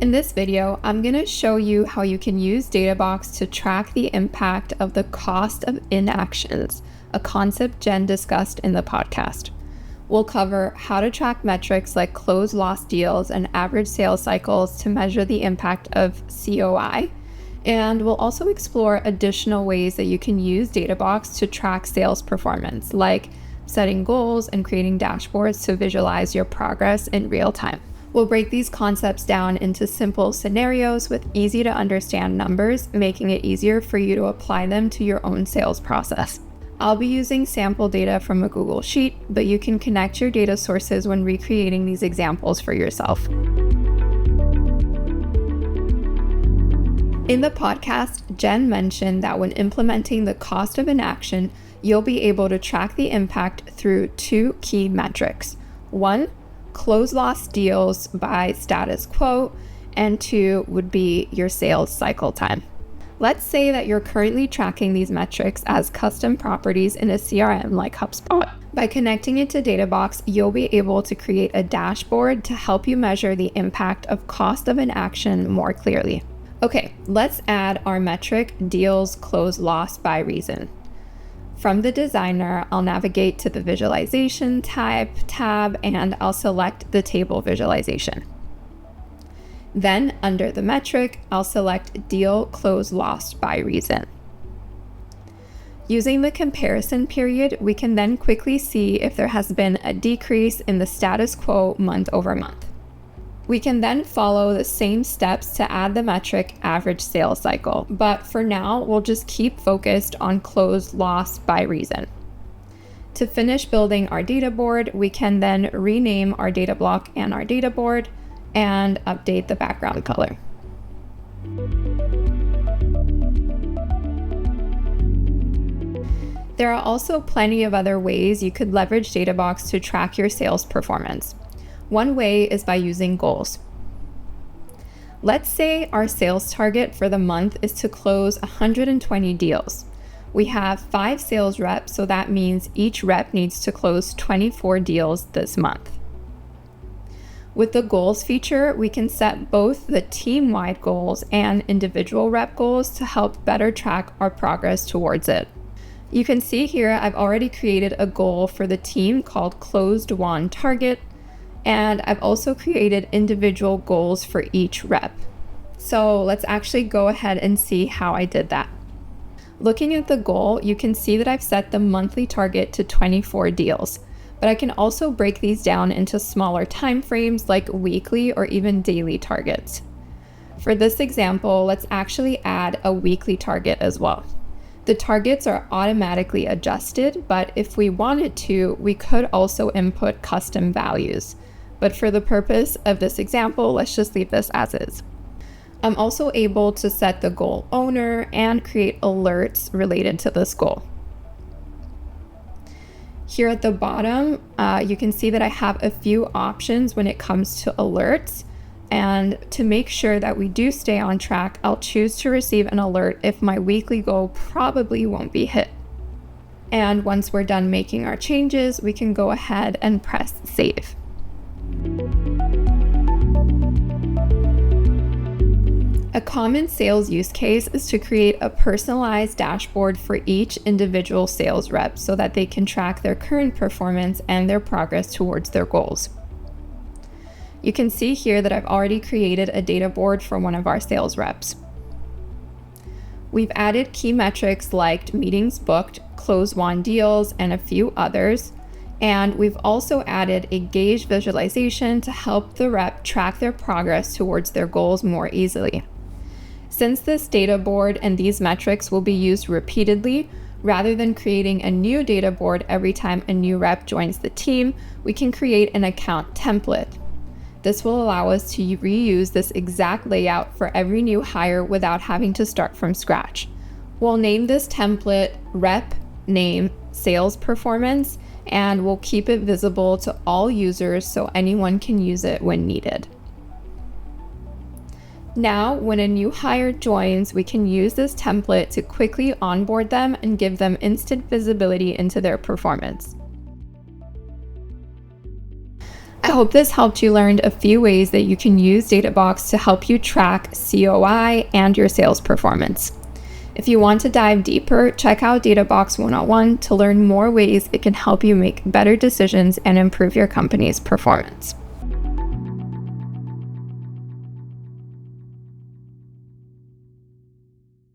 In this video, I'm going to show you how you can use Databox to track the impact of the cost of inactions, a concept Jen discussed in the podcast. We'll cover how to track metrics like close-loss deals and average sales cycles to measure the impact of COI, and we'll also explore additional ways that you can use Databox to track sales performance, like setting goals and creating dashboards to visualize your progress in real time. We'll break these concepts down into simple scenarios with easy to understand numbers, making it easier for you to apply them to your own sales process. I'll be using sample data from a Google Sheet, but you can connect your data sources when recreating these examples for yourself. In the podcast, Jen mentioned that when implementing the cost of an action, you'll be able to track the impact through two key metrics. One, close-loss deals by status quo, and two would be your sales cycle time. Let's say that you're currently tracking these metrics as custom properties in a CRM like HubSpot. By connecting it to Databox, you'll be able to create a dashboard to help you measure the impact of cost of an action more clearly. Okay, let's add our metric deals close loss by reason. From the designer, I'll navigate to the visualization tab, and I'll select the table visualization. Then under the metric, I'll select deal close loss by reason. Using the comparison period, we can then quickly see if there has been a decrease in the status quo month over month. We can then follow the same steps to add the metric average sales cycle, but for now, we'll just keep focused on close loss by reason. To finish building our data board, we can then rename our data block and our data board and update the background color. There are also plenty of other ways you could leverage Databox to track your sales performance. One way is by using goals. Let's say our sales target for the month is to close 120 deals. We have 5 sales reps, so that means each rep needs to close 24 deals this month. With the goals feature, we can set both the team-wide goals and individual rep goals to help better track our progress towards it. You can see here I've already created a goal for the team called Closed Won Target, and I've also created individual goals for each rep. So let's actually go ahead and see how I did that. Looking at the goal, you can see that I've set the monthly target to 24 deals, but I can also break these down into smaller time frames like weekly or even daily targets. For this example, let's actually add a weekly target as well. The targets are automatically adjusted, but if we wanted to, we could also input custom values. But for the purpose of this example, let's just leave this as is. I'm also able to set the goal owner and create alerts related to this goal. Here at the bottom, you can see that I have a few options when it comes to alerts. And to make sure that we do stay on track, I'll choose to receive an alert if my weekly goal probably won't be hit. And once we're done making our changes, we can go ahead and press save. A common sales use case is to create a personalized dashboard for each individual sales rep so that they can track their current performance and their progress towards their goals. You can see here that I've already created a data board for one of our sales reps. We've added key metrics like meetings booked, close won deals, and a few others. And we've also added a gauge visualization to help the rep track their progress towards their goals more easily. Since this data board and these metrics will be used repeatedly, rather than creating a new data board every time a new rep joins the team, we can create an account template. This will allow us to reuse this exact layout for every new hire without having to start from scratch. We'll name this template Rep Name Sales Performance, and we'll keep it visible to all users so anyone can use it when needed. Now, when a new hire joins, we can use this template to quickly onboard them and give them instant visibility into their performance. I hope this helped you learn a few ways that you can use Databox to help you track COI and your sales performance. If you want to dive deeper, check out Databox 101 to learn more ways it can help you make better decisions and improve your company's performance.